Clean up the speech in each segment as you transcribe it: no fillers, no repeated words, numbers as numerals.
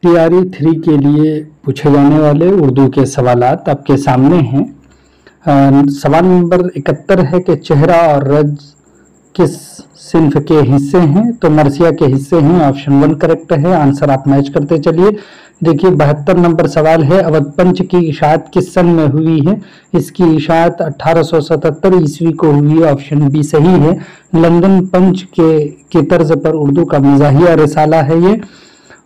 तैयारी 3 के लिए पूछे जाने वाले उर्दू के सवालात आपके सामने हैं। सवाल नंबर 71 है कि चेहरा और रज किस सिन्फ के हिस्से हैं? तो मरसिया के हिस्से हैं। ऑप्शन 1 करेक्ट है। आंसर आप मैच करते चलिए। देखिए 72 नंबर सवाल है, अवध पंच की इशाअत किस सन में हुई है? इसकी इशाअत 1877 ईस्वी को हुई है। ऑप्शन बी सही है। लंदन पंच के तर्ज पर उर्दू का मज़ाहिया रिसाला है ये,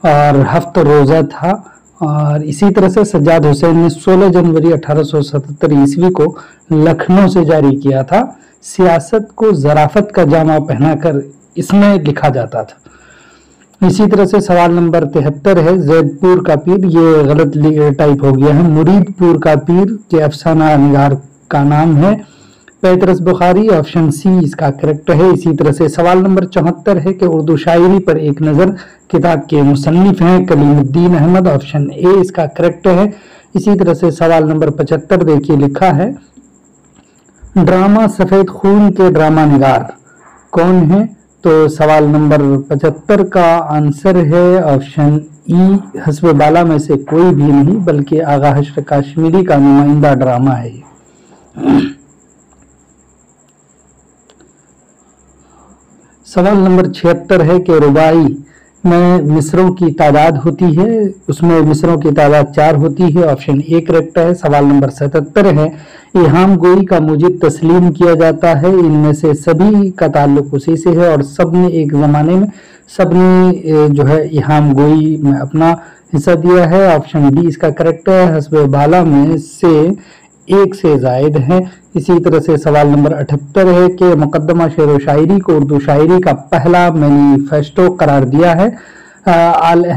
और हफ्त रोज़ा था। और इसी तरह से सज्जाद हुसैन ने 16 जनवरी 1877 ईस्वी को लखनऊ से जारी किया था। सियासत को ज़राफ़त का जामा पहनाकर इसमें लिखा जाता था। इसी तरह से सवाल नंबर 73 है, जैदपुर का पीर, ये गलत टाइप हो गया है, मुरीदपुर का पीर के अफसाना निगार का नाम है पैतरस बुखारी। ऑप्शन सी इसका करेक्ट है। इसी तरह से सवाल नंबर 74 है कि उर्दू शायरी पर एक नज़र किताब के मुसन्निफ हैं कलीमुद्दीन अहमद। ऑप्शन ए इसका करेक्ट है। इसी तरह से सवाल नंबर 75 देखिए लिखा है, ड्रामा सफ़ेद खून के ड्रामा निगार कौन है? तो सवाल नंबर 75 का आंसर है ऑप्शन ई, हस्ब बाला में से कोई भी नहीं बल्कि आगा हश्र काश्मीरी का नुमाइंदा ड्रामा है। सवाल नंबर 76 है कि रुबाई में मिसरों की तादाद होती है, उसमें मिसरों की तादाद 4 होती है। ऑप्शन ए करेक्ट है। सवाल नंबर 77 है, इहाम गोई का मुजिब तस्लीम किया जाता है, इनमें से सभी का ताल्लुक उसी से है और सब ने एक ज़माने में सबने जो है इहाम गोई में अपना हिस्सा दिया है। ऑप्शन बी इसका करेक्ट है। हस्ब बाला में से एक से जायद है। इसी तरह से सवाल नंबर 78 है कि मुकद्दमा शेर व शायरी को उर्दू शायरी का पहला मैनिफेस्टो करार दिया है, आले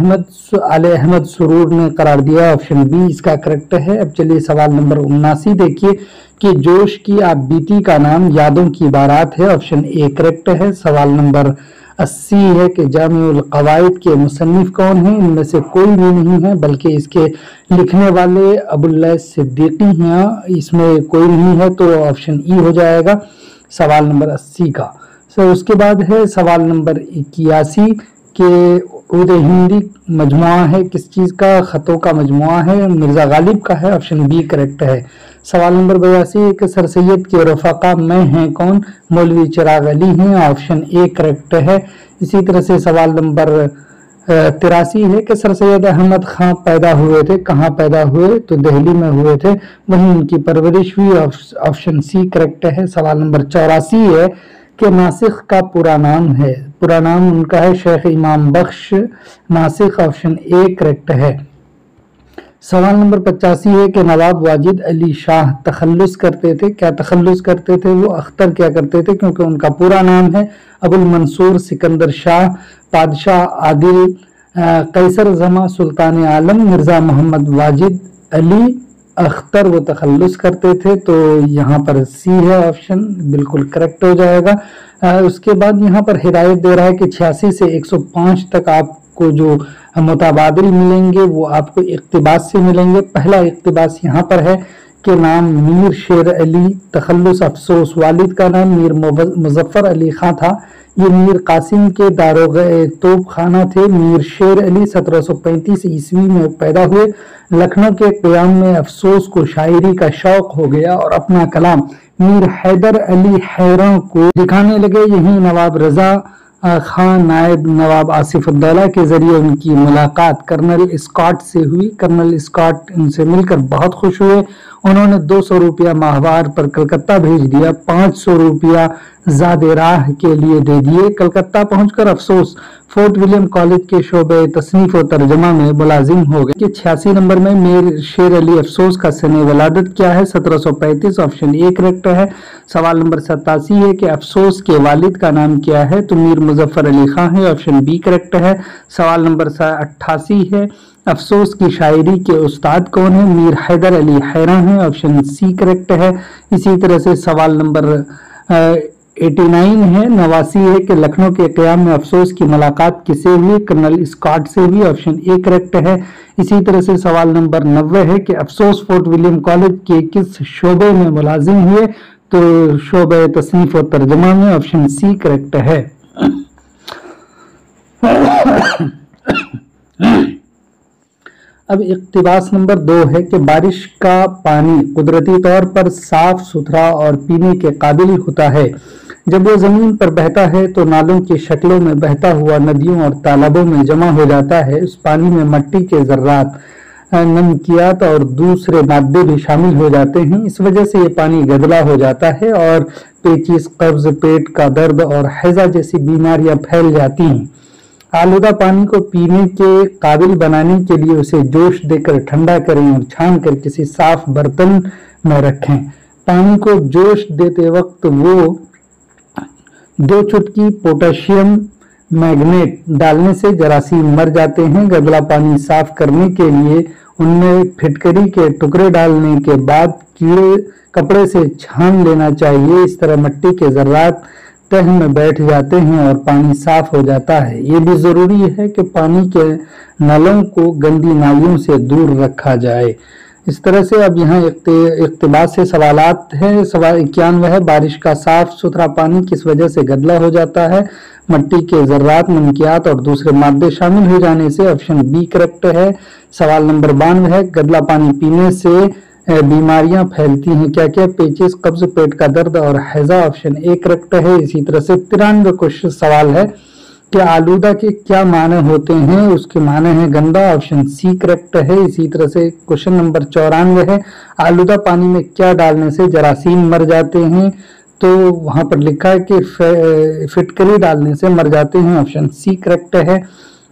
अहमद सुरूर ने करार दिया। ऑप्शन बी इसका करेक्ट है। अब चलिए सवाल नंबर 79 देखिए कि जोश की आप बीती का नाम यादों की बारात है। ऑप्शन ए करेक्ट है। सवाल नंबर 80 है कि जामिउल कवायद के मुसन्निफ कौन है? इनमें से कोई भी नहीं है बल्कि इसके लिखने वाले अबुल्लैस सिद्दीकी हैं, इसमें कोई नहीं है, तो ऑप्शन ई हो जाएगा सवाल नंबर 80 का। उसके बाद है सवाल नंबर 81 के उर्दू हिंदी मजमुआ है किस चीज़ का? ख़तों का मजमुआ है, मिर्ज़ा गालिब का है। ऑप्शन बी करेक्ट है। सवाल नंबर 82 के सर सैयद के रफ़ाक़ा में हैं कौन? मौलवी चिराग अली हैं। ऑप्शन ए करेक्ट है। इसी तरह से सवाल नंबर 83 है कि सर सैयद अहमद खां पैदा हुए थे, कहाँ पैदा हुए? तो दिल्ली में हुए थे, वहीं उनकी परवरिश हुई। ऑप्शन सी करेक्ट है। सवाल नंबर 84 है कि नासिख का पूरा नाम उनका है शेख इमाम बख्श नासिख। ऑप्शन ए करेक्ट है। सवाल नंबर 85 है कि नवाब वाजिद अली शाह तखल्लुस करते थे, क्या तखल्लुस करते थे? वो अख्तर क्या करते थे? क्योंकि उनका पूरा नाम है अबुल मंसूर सिकंदर शाह, पादशाह आदिल कैसर जमा सुल्तान आलम मिर्ज़ा मोहम्मद वाजिद अली अख्तर वो तखल्लुस करते थे। तो यहाँ पर सी है ऑप्शन, बिल्कुल करेक्ट हो जाएगा। उसके बाद यहाँ पर हिदायत दे रहा है कि 86 से 105 तक आपको जो मुताबादिल मिलेंगे वो आपको इक्तिबास से मिलेंगे। पहला इक्तिबास यहाँ पर है कि नाम मीर शेर अली, तखल्लुस अफसोस, वालिद का नाम मीर मुजफ्फर अली खां था, ये मीर कासिम के दारोगे तोप खाना थे। मीर शेर अली 1735 ईस्वी में पैदा हुए। लखनऊ के क़याम में अफसोस को शायरी का शौक हो गया और अपना कलाम मीर हैदर अली हैरां को दिखाने लगे। यहीं नवाब रजा खान नायब नवाब आसिफ उद्दौला के जरिए उनकी मुलाकात कर्नल स्कॉट से हुई। कर्नल स्कॉट इनसे मिलकर बहुत खुश हुए। उन्होंने 200 रुपया माहवार पर कलकत्ता भेज दिया, 500 रुपया ज़ादे राह के लिए दे दिए। कलकत्ता पहुंचकर अफसोस फोर्ट विलियम कॉलेज के शोबे तसनीफ और तर्जमा में मुलाजिम हो गए। 86 नंबर में मीर शेर अली अफसोस का सने वलादत क्या है? 1735। ऑप्शन ए करेक्ट है। सवाल नंबर 87 है कि अफसोस के वालिद का नाम क्या है? तो मीर मुजफ्फर अली खां है। ऑप्शन बी करेक्ट है। सवाल नंबर 88 है, अफसोस की शायरी के उस्ताद कौन है? मीर हैदर अली हैरां है। ऑप्शन सी करेक्ट है। इसी तरह से सवाल नंबर 89 है, 89 है कि लखनऊ के क़याम में अफसोस की मुलाकात किससे हुई? कर्नल स्कॉट से हुई। ऑप्शन ए करेक्ट है। इसी तरह से सवाल नंबर 90 है कि अफसोस फोर्ट विलियम कॉलेज के किस शोबे में मुलाजिम हुए? तो शोबे तसनीफ और तर्जमा में। ऑप्शन सी करेक्ट है। अब इक्तिबास नंबर 2 है कि बारिश का पानी कुदरती तौर पर साफ सुथरा और पीने के काबिल होता है। जब वो जमीन पर बहता है तो नालों की शक्लों में बहता हुआ नदियों और तालाबों में जमा हो जाता है। उस पानी में मिट्टी के जर्रात, नमकियात और दूसरे मादे भी शामिल हो जाते हैं। इस वजह से ये पानी गदला हो जाता है और पेचिश, कब्ज, पेट का दर्द और हैजा जैसी बीमारियां फैल जाती हैं। आलूदा पानी को पीने के काबिल बनाने के लिए उसे जोश देकर ठंडा करें और छान कर किसी साफ बर्तन में रखें। पानी को जोश देते वक्त वो 2 चुटकी पोटेशियम मैग्नेट डालने से जरासीम मर जाते हैं। गदला पानी साफ करने के लिए उनमें फिटकरी के टुकड़े डालने के बाद कीड़े कपड़े से छान लेना चाहिए। इस तरह मिट्टी के जर्रात तह में बैठ जाते हैं और पानी साफ हो जाता है। ये भी जरूरी है कि पानी के नलों को गंदी नालियों से दूर रखा जाए। इस तरह से अब यहाँ इक्तिबास से सवालात है। सवाल 91 है, बारिश का साफ सुथरा पानी किस वजह से गदला हो जाता है? मिट्टी के जर्रात, नमकियात और दूसरे मादे शामिल हो जाने से। ऑप्शन बी करेक्ट है। सवाल नंबर 92 है, गदला पानी पीने से बीमारियां फैलती हैं क्या क्या? पेचिश, कब्ज, पेट का दर्द और हैजा। ऑप्शन ए करेक्ट है। इसी तरह से 93 क्वेश्चन सवाल है कि आलूदा के क्या माने होते हैं? उसके माने हैं गंदा। ऑप्शन सी करेक्ट है। इसी तरह से क्वेश्चन नंबर 94 है, आलूदा पानी में क्या डालने से जरासीम मर जाते हैं? तो वहां पर लिखा है कि फिटकरी डालने से मर जाते हैं। ऑप्शन सी करेक्ट है।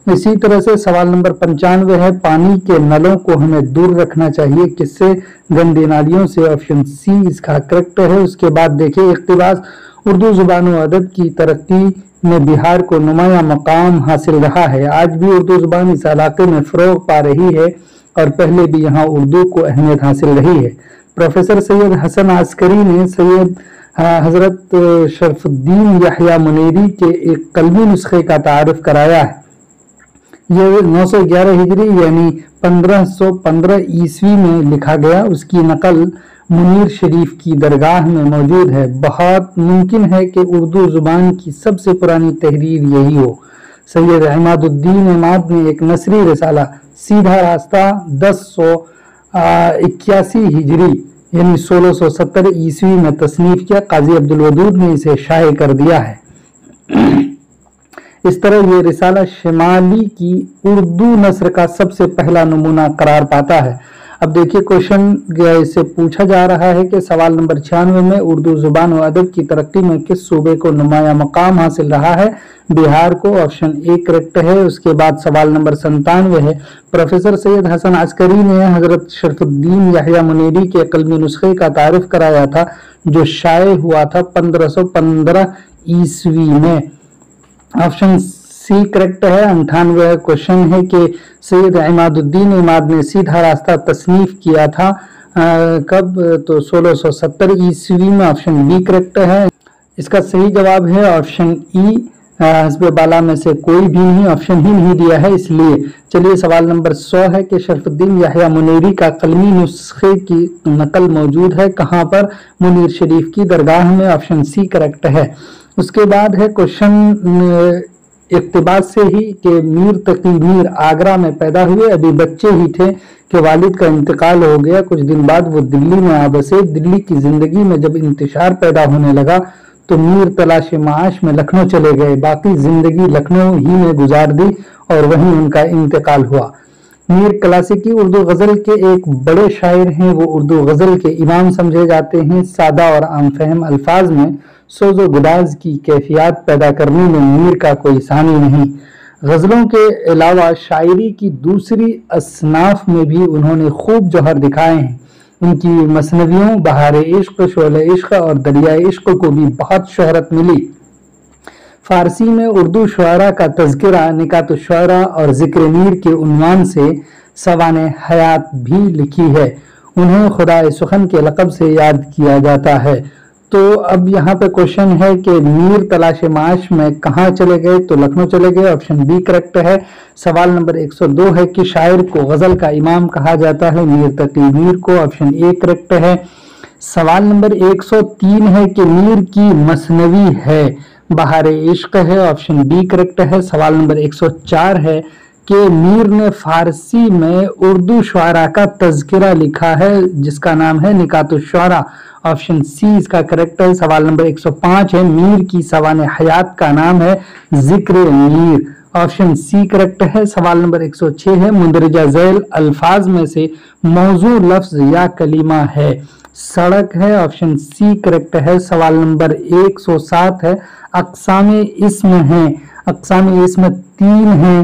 इसी तरह से सवाल नंबर 95 है, पानी के नलों को हमें दूर रखना चाहिए किससे? गंदी नालियों से। ऑप्शन सी इसका करेक्ट है। उसके बाद देखिए इक्तिबास, उर्दू जुबान व अदब की तरक्की में बिहार को नुमाया मकाम हासिल रहा है। आज भी उर्दू जुबान इस इलाके में फरोग पा रही है और पहले भी यहाँ उर्दू को अहमियत हासिल रही है। प्रोफेसर सैयद हसन आस्करी ने सैयद हजरत शरफुद्दीन यहया मुनीरी के एक कलमी नुस्खे का तारुफ कराया है। ये 911 हिजरी यानी 1515 ईस्वी में लिखा गया। उसकी नकल मुनीर शरीफ की दरगाह में मौजूद है। बहुत मुमकिन है कि उर्दू जुबान की सबसे पुरानी तहरीर यही हो। सैयद इमादुद्दीन इमाद ने एक नसरी रिसाला सीधा रास्ता 1081 हिजरी यानी 1670 ईस्वी में तसनीफ किया। काजी अब्दुल वदूद ने इसे शाये कर दिया है। इस तरह ये रिसाला शिमाली की उर्दू नस्र का सबसे पहला नमूना करार पाता है। अब देखिए क्वेश्चन इससे पूछा जा रहा है कि सवाल नंबर 96 में उर्दू जुबान व अदब की तरक्की में किस सूबे को नुमाया मकाम हासिल रहा है? बिहार को। ऑप्शन ए करेक्ट है। उसके बाद सवाल नंबर 97 है, प्रोफेसर सैयद हसन आस्करी ने हजरत शरफुद्दीन यहया मुनीरी के कलमी नुस्खे का तारुफ कराया था जो शाये हुआ था 1515 ईस्वी में। ऑप्शन सी करेक्ट है। 98 क्वेश्चन है कि सैयद इमादुद्दीन इमाद ने सीधा रास्ता तसनीफ किया था कब? तो 1670 ईस्वी में। ऑप्शन बी करेक्ट है। इसका सही जवाब है ऑप्शन ई। हस्बे बाला में से कोई भी नहीं, ऑप्शन ही नहीं दिया है इसलिए। चलिए सवाल नंबर 100 है कि शरफुद्दीन यहया मुनीरी का कलमी नुस्खे की नकल मौजूद है कहाँ पर? मुनीर शरीफ की दरगाह में। ऑप्शन सी करेक्ट है। उसके बाद है क्वेश्चन इक्तिबास से ही कि मीर तकी मीर आगरा में पैदा हुए, अभी बच्चे ही थे कि वालिद का इंतकाल हो गया। कुछ दिन बाद वो दिल्ली में आ बसे। दिल्ली की जिंदगी में जब इंतशार पैदा होने लगा तो मीर तलाश माश में लखनऊ चले गए। बाकी जिंदगी लखनऊ ही में गुजार दी और वहीं उनका इंतकाल हुआ। मीर क्लासिकी उर्दू गजल के एक बड़े शायर हैं। वो उर्दू गजल के इमाम समझे जाते हैं। सादा और आम फहम अल्फाज में सोजो गुदाज की कैफियत पैदा करने में मीर का कोई सानी नहीं। गजलों के अलावा शायरी की दूसरी असनाफ में भी उन्होंने खूब जौहर दिखाए हैं। उनकी मसनवियों बहारे इश्क, शोले इश्क और दरियाए इश्क को भी बहुत शोहरत मिली। फारसी में उर्दू शुआरा का तज़किरा निकात शुआरा और जिक्र मीर के उन्वान से सवाने हयात भी लिखी है। उन्हें खुदाए सुखन के लक़ब से याद किया जाता है। तो अब यहाँ पे क्वेश्चन है कि मीर तलाश माश में कहाँ चले गए? तो लखनऊ चले गए। ऑप्शन बी करेक्ट है। सवाल नंबर 102 है कि शायर को गजल का इमाम कहा जाता है? मीर तकी मीर को। ऑप्शन ए करेक्ट है। सवाल नंबर 103 है कि मीर की मसनवी है बहारे इश्क है? ऑप्शन बी करेक्ट है। सवाल नंबर 104 है کہ میر نے فارسی میں اردو شعراء کا تذکرہ لکھا ہے جس کا نام ہے نکات الشعراء. آپشن سی اس کا کریکٹ ہے. سوال نمبر 105 ہے میر کی سوانح حیات کا نام ہے ذکر میر. آپشن سی کریکٹ ہے. سوال نمبر 106 ہے مندرجہ ذیل الفاظ میں سے موضوع لفظ یا کلمہ ہے. سڑک ہے. آپشن سی کریکٹ ہے. سوال نمبر 107 ہے اقسام اسم ہیں. اقسام اسم 3 ہیں،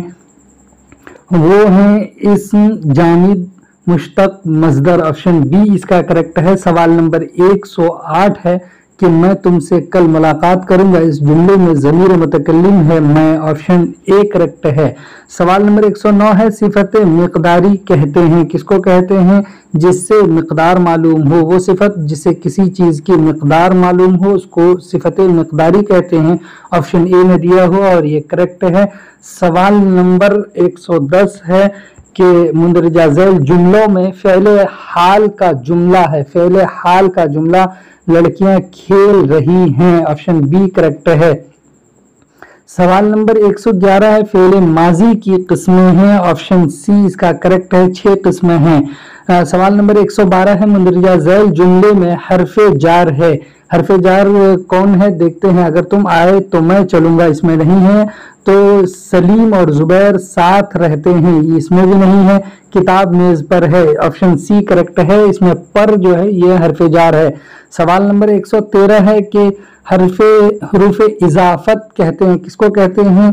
وہ ہیں اسم، جامد، مشتق، مصدر. آپشن بی اس کا کریکٹ ہے. سوال نمبر 108 ہے کہ میں تم سے کل ملاقات کروں گا، اس جملے میں ضمیر متکلم ہے میں. آپشن اے کریکٹ ہے. سوال نمبر 109 ہے صفت مقداری کہتے ہیں کس کو کہتے ہیں؟ جس سے مقدار معلوم ہو. وہ صفت جسے کسی چیز کی مقدار معلوم ہو اس کو صفت مقداری کہتے ہیں. آپشن اے میں دیا ہوا اور یہ کریکٹ ہے. سوال نمبر 110 ہے کہ مندرجہ ذیل جملوں میں فعل حال کا جملہ ہے. فعل حال کا جملہ لڑکیاں کھیل رہی ہیں. آپشن بی کریکٹ ہے. سوال نمبر 111 ہے فعل ماضی کی قسمیں ہیں. آپشن سی اس کا کریکٹ ہے. 6 قسمیں ہیں. سوال نمبر 112 ہے مندرجہ ذیل جملے میں حرف جار ہے. حرف جار کون ہے دیکھتے ہیں. اگر تم آئے تو میں چلوں گا اس میں نہیں ہے. تو سلیم اور زبیر ساتھ رہتے ہیں یہ اس میں بھی نہیں ہے. کتاب میز پر ہے. آپشن سی کریکٹ ہے. اس میں پر جو ہے یہ حرف جار ہے. سوال نمبر 113 ہے کہ حروف اضافت کہتے ہیں کس کو کہتے ہیں؟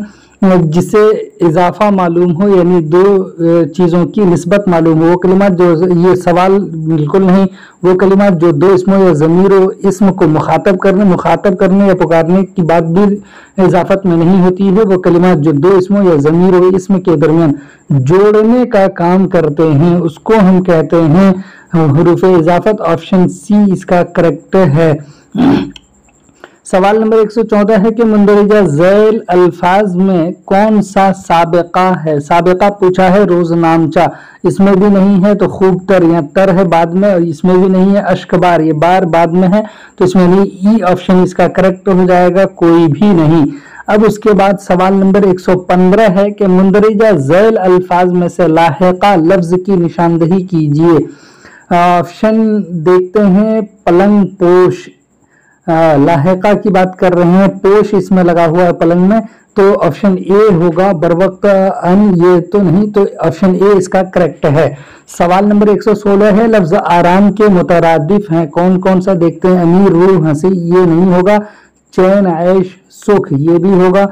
جسے اضافہ معلوم ہو یعنی 2 چیزوں کی نسبت معلوم ہو. وہ کلمات جو یہ سوال بالکل نہیں، وہ کلمات جو 2 اسموں یا ضمیر و اسم کو مخاطب کرنے یا پکارنے کی بات بھی اضافت میں نہیں ہوتی ہے. وہ کلمات جو 2 اسموں یا ضمیر و اسم کے درمیان جوڑنے کا کام کرتے ہیں اس کو ہم کہتے ہیں حروف اضافت. آپشن سی اس کا کریکٹ ہے. سوال نمبر 114 ہے کہ مندرجہ ذیل الفاظ میں کون سا سابقہ ہے؟ سابقہ پوچھا ہے روزنامچہ اس میں بھی نہیں ہے. تو خوب تر یا تر ہے بعد میں اور اس میں بھی نہیں ہے. اشکبار یہ بار بعد میں ہے تو اس میں نہیں. ای آپشن اس کا کریکٹ ہو جائے گا. کوئی بھی نہیں. اب اس کے بعد سوال نمبر 115 ہے کہ مندرجہ ذیل الفاظ میں سے لاحقہ لفظ کی نشاندہی کیجیے. آپشن دیکھتے ہیں پلنگ پوش. لاحقہ کی بات کر رہے ہیں. پوش اس میں لگا ہوا ہے پلنگ میں تو آپشن اے ہوگا. بروقت ان یہ تو نہیں تو آپشن اے اس کا کریکٹ ہے. سوال نمبر 116 ہے لفظ آرام کے مترادف ہیں کون کون سا دیکھتے ہیں. امیر، روح، ہنسی یہ نہیں ہوگا. چین، عیش، سکھ یہ بھی ہوگا.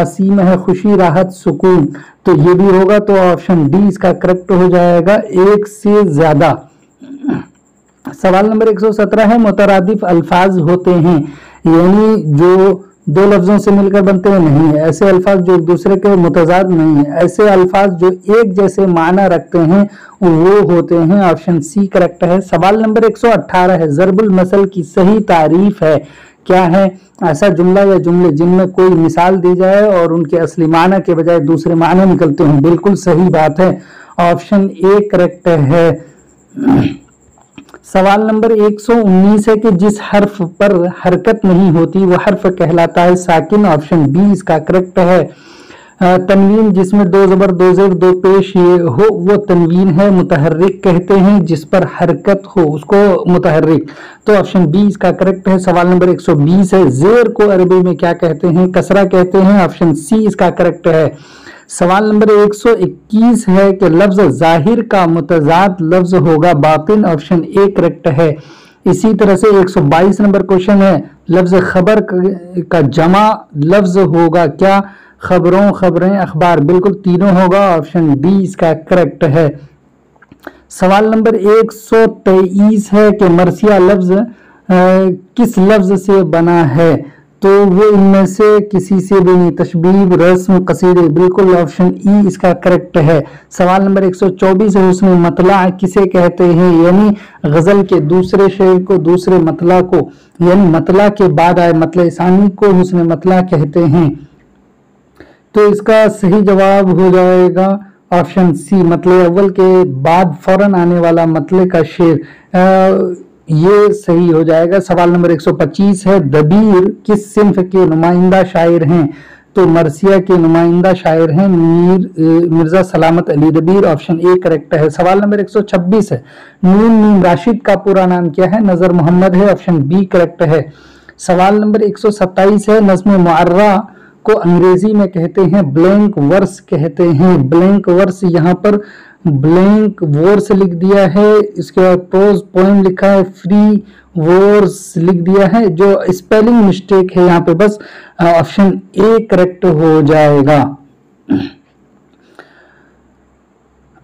سیم ہے خوشی، راحت، سکون تو یہ بھی ہوگا. تو آپشن ڈی اس کا کریکٹ ہو جائے گا. ایک سے زیادہ. سوال نمبر 117 ہے مترادف الفاظ ہوتے ہیں یعنی جو 2 لفظوں سے مل کر بنتے ہیں نہیں ہے. ایسے الفاظ جو ایک دوسرے کے متضاد نہیں ہے. ایسے الفاظ جو ایک جیسے معنی رکھتے ہیں وہ ہوتے ہیں. آپشن سی کریکٹ ہے. سوال نمبر 118 ہے ضرب المثل کی صحیح تعریف ہے کیا ہے؟ ایسا جملہ یا جملے جن میں کوئی مثال دی جائے اور ان کے اصلی معنی کے بجائے دوسرے معنی نکلتے ہیں. بالکل صحیح بات ہے. آپشن اے کریکٹ ہے. سوال نمبر 119 ہے کہ جس حرف پر حرکت نہیں ہوتی وہ حرف کہلاتا ہے ساکن. آپشن بی اس کا کریکٹ ہے. تنوین جس میں 2 زبر 2 زیر 2 پیش ہو وہ تنوین ہے. متحرک کہتے ہیں جس پر حرکت ہو اس کو متحرک. تو آپشن بی اس کا کریکٹ ہے. سوال نمبر 120 ہے زیر کو عربی میں کیا کہتے ہیں؟ کسرہ کہتے ہیں. آپشن سی اس کا کریکٹ ہے. سوال نمبر 121 ہے کہ لفظ ظاہر کا متضاد لفظ ہوگا باطن. آپشن اے کریکٹ ہے. اسی طرح سے 122 نمبر کوشچن ہے لفظ خبر کا جمع لفظ ہوگا کیا؟ خبروں، خبریں، اخبار بالکل تینوں ہوگا. آپشن ڈی اس کا کریکٹ ہے. سوال نمبر 123 ہے کہ مرثیہ لفظ کس لفظ سے بنا ہے؟ تو وہ ان میں سے کسی سے بھی نہیں. تشبیب، رسم، قصیدے بالکل آپشن ای اس کا کریکٹ ہے. سوال نمبر 124 ہے حسن مطلع کسے کہتے ہیں؟ یعنی غزل کے دوسرے شعر کو دوسرے مطلع کو یعنی مطلع کے بعد آئے مطلع ثانی کو حسن مطلع کہتے ہیں. تو اس کا صحیح جواب ہو جائے گا آپشن سی مطلع اول کے بعد فوراً آنے والا مطلع کا شعر یہ صحیح ہو جائے گا. سوال نمبر 125 ہے دبیر کس صنف کے نمائندہ شاعر ہیں؟ तो मरसिया के नुमाइंदा शायर हैं मिर्जा सलामत अली दबीर, ऑप्शन ए करेक्ट है। सवाल नंबर 126 है, नून मीम राशिद का पूरा नाम क्या है? नजर मोहम्मद है, ऑप्शन बी करेक्ट है। सवाल नंबर 127 है, नज़्म मुअर्रा को अंग्रेजी में कहते हैं ब्लैंक वर्स कहते हैं। ब्लैंक वर्स यहाँ पर ब्लैंक वर्स लिख दिया है, इसके बाद प्रोज पोएम लिखा है, फ्री वर्स लिख दिया है, जो स्पेलिंग मिस्टेक है यहाँ पे, बस ऑप्शन ए करेक्ट हो जाएगा।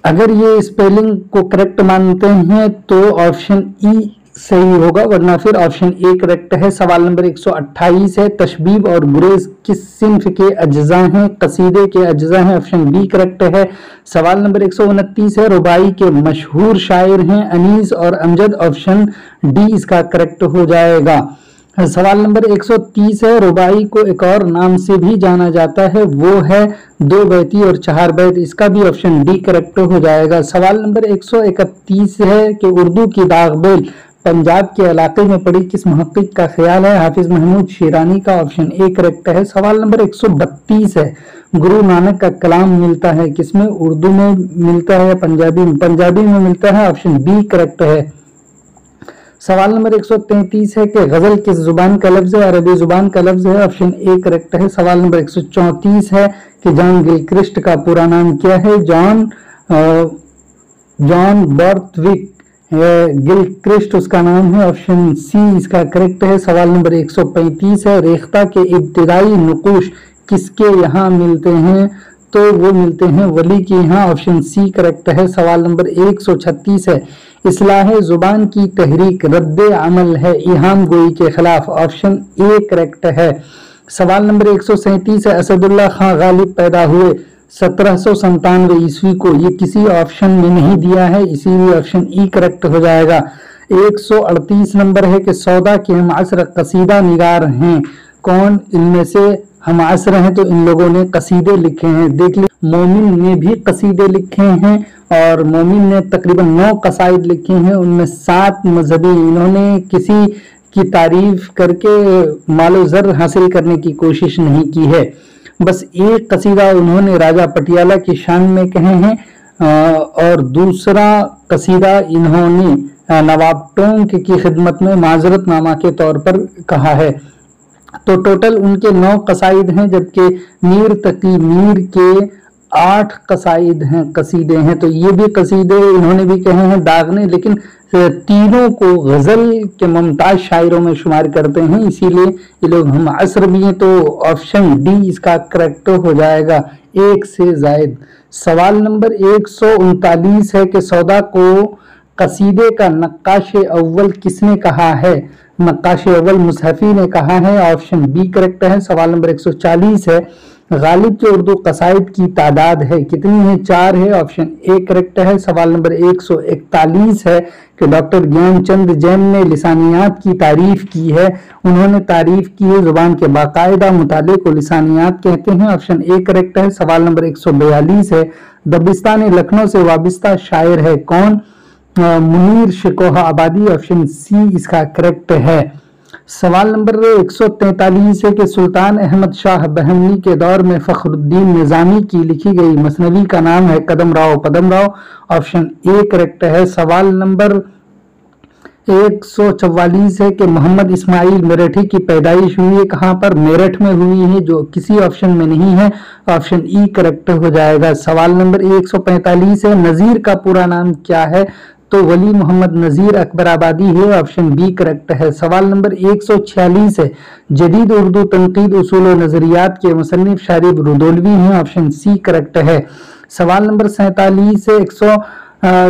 अगर ये स्पेलिंग को करेक्ट मानते हैं तो ऑप्शन ई सही होगा, वरना फिर ऑप्शन ए करेक्ट है। सवाल नंबर 128 है, तशबीब और गुरेज किस सिंफ के अज्जा हैं? कसीदे के अज्जा हैं, ऑप्शन बी करेक्ट है। सवाल नंबर 129 है, रुबाई के मशहूर शायर हैं अनीस और अमजद, ऑप्शन डी इसका करेक्ट हो जाएगा। सवाल नंबर 130 है, रुबाई को एक और नाम से भी जाना जाता है, वो है दो बैती और चार बैत, इसका भी ऑप्शन डी करेक्ट हो जाएगा। सवाल नंबर 131 है कि उर्दू की दागबेल पंजाब के इलाके में पड़ी किस मुहक्किक का ख्याल है? हाफिज महमूद शिरानी का, ऑप्शन ए करेक्ट है। सवाल नंबर 132 है, गुरु नानक का कलाम मिलता है किसमें? उर्दू में मिलता है, पंजाबी में? पंजाबी में मिलता है, ऑप्शन बी करेक्ट है। सवाल नंबर 133 है कि गजल किस जुबान का लफ्ज है? अरबी जुबान का लफ्ज है, ऑप्शन ए करेक्ट है। सवाल नंबर 134 है कि जॉन गिलक्रिस्ट का पूरा नाम क्या है? जॉन बॉर्थविक गिलक्रिस्ट उसका नाम है, ऑप्शन सी इसका करेक्ट है। सवाल नंबर 135 है, रेख्ता के इब्तिदाई नुकूश किसके यहाँ मिलते हैं? तो वो मिलते हैं वली के यहाँ, ऑप्शन सी करेक्ट है। सवाल नंबर 136 है, इस्लाह जुबान की तहरीक रद्द अमल है इहाम गोई के खिलाफ, ऑप्शन ए करेक्ट है। सवाल नंबर 137 है, असदुल्ला खां गालिब पैदा हुए 1797 ईस्वी को, ये किसी ऑप्शन में नहीं दिया है, इसीलिए ऑप्शन ई करेक्ट हो जाएगा। 138 नंबर है कि सौदा के हम असर कसीदा निगार हैं कौन? इनमें से हम असर हैं तो इन लोगों ने कसीदे लिखे हैं, देख ली। मोमिन ने भी कसीदे लिखे हैं और मोमिन ने तकरीबन 9 कसाइद लिखे हैं, उनमें 7 मजहबी। इन्होंने किसी की तारीफ करके मालो ज़र हासिल करने की कोशिश नहीं की है, बस एक कसीदा उन्होंने राजा पटियाला की शान में कहे हैं और दूसरा कसीदा इन्होंने नवाब टोंक की खिदमत में माजरतनामा के तौर पर कहा है। तो टोटल उनके 9 कसाइद हैं, जबकि मीर तकी मीर के 8 कसाइद हैं, कसीदे हैं। तो ये भी कसीदे इन्होंने भी कहे हैं दागने, लेकिन तीनों को गजल के मुमताज शायरों में शुमार करते हैं, इसीलिए ये लोग हम असर भी हैं। तो ऑप्शन डी इसका करेक्ट हो जाएगा, एक से जायद। सवाल नंबर 139 है कि सौदा को कसीदे का नक्काश अव्वल किसने कहा है? नक्काश अव्वल मुसहफी ने कहा है, ऑप्शन बी करेक्ट है। सवाल नंबर 140 है, गालिब के उर्दू कसाइद की तादाद है कितनी है? 4 है, ऑप्शन ए करेक्ट है। सवाल नंबर 141 है कि डॉक्टर ज्ञानचंद जैन ने लिसानियात की तारीफ की है, उन्होंने तारीफ की है जुबान के बाकायदा मुताले को लिसानियात कहते हैं, ऑप्शन ए करेक्ट है। सवाल नंबर 142 है, दबिस्तान लखनऊ से वाबिस्ता शायर है कौन? मुनीर शिकोहा आबादी, ऑप्शन सी इसका करेक्ट है। सवाल नंबर 143 है कि सुल्तान अहमद शाह बहमनी के दौर में फखरुद्दीन निजामी की लिखी गई मसनवी का नाम है कदम राव पदम राव, ऑप्शन ए करेक्ट है। सवाल नंबर 144 है कि मोहम्मद इस्माइल मेरठी की पैदाइश हुई है कहाँ पर? मेरठ में हुई है, जो किसी ऑप्शन में नहीं है, ऑप्शन ई करेक्ट हो जाएगा। सवाल नंबर 145 है, नजीर का पूरा नाम क्या है? तो वली मोहम्मद नजीर अकबर आबादी है, ऑप्शन बी करेक्ट है। सवाल नंबर 146 है, जदीद उर्दू तनकीद उसूल और नजरियात के मुसन्निफ शारिब रुदौलवी हैं, ऑप्शन सी करेक्ट है। सवाल नंबर 47 है,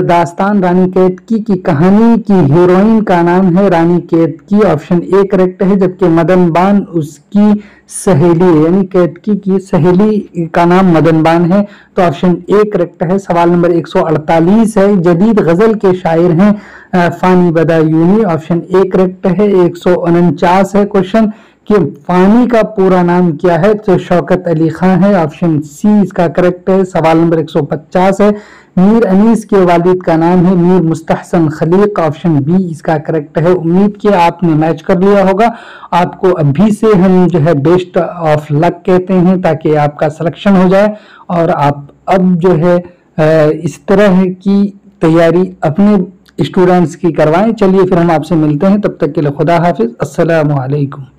दास्तान रानी केतकी की कहानी की हीरोइन का नाम है रानी केतकी, ऑप्शन ए करेक्ट है। जबकि मदनबान उसकी सहेली यानी केतकी की सहेली का नाम मदनबान है, तो ऑप्शन ए करेक्ट है। सवाल नंबर 148 है, जदीद गजल के शायर हैं Fani Badayuni, option A correct है। 149 है क्वेश्चन कि फानी का पूरा नाम क्या है? तो शौकत अली खां है, ऑप्शन सी इसका करेक्ट है। सवाल नंबर 150 है میر انیس کے والد کا نام ہے میر مستحسن خلیق، آپشن بی اس کا کریکٹ ہے۔ امید کہ آپ نے میچ کر لیا ہوگا۔ آپ کو ابھی سے ہم جو ہے بیسٹ آف لک کہتے ہیں تاکہ آپ کا سلیکشن ہو جائے اور آپ اب جو ہے اس طرح کی تیاری اپنے اسٹوڈنٹس کی کروائیں۔ چلیے پھر ہم آپ سے ملتے ہیں، تب تک کے لیے خدا حافظ، السلام علیکم۔